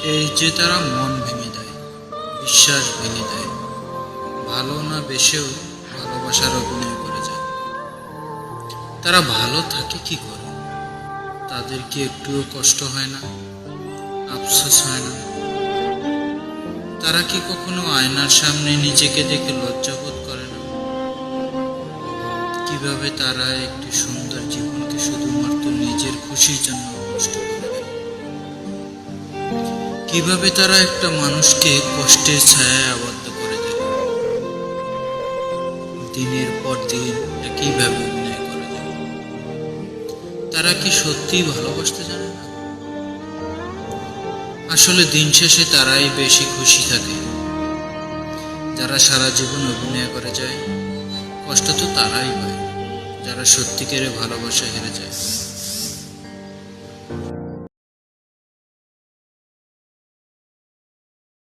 এই যে তারা মন ভেঙে দেয়, বিশ্বাস ভেঙে দেয়, ভালো না বেসেও ভালোবাসার অভিনয় করে যায়। তারা ভালো থাকে কি করে? তাদের কি একটুও কষ্ট হয় না, আফসোস হয় না? তারা কি কখনো আয়নার সামনে নিজেকে দেখে লজ্জাবোধ করে না? কিভাবে তারা একটি সুন্দর জীবনকে শুধুমাত্র নিজের খুশির জন্য নষ্ট করে দেয়? কিভাবে তারা একটা মানুষকে কষ্টের ছায়ায় আবদ্ধ করে দেয়? দিনের পর দিন একইভাবে অভিনয় করে যায়। তারা কি সত্যিই ভালোবাসতে জানে না? আসলে দিন শেষে তারাই বেশি খুশি থাকে। যারা সারা জীবন অভিনয় করে যায়, কষ্ট তো তারাই পায় যারা সত্যিকারের ভালোবাসা হেরে যায়।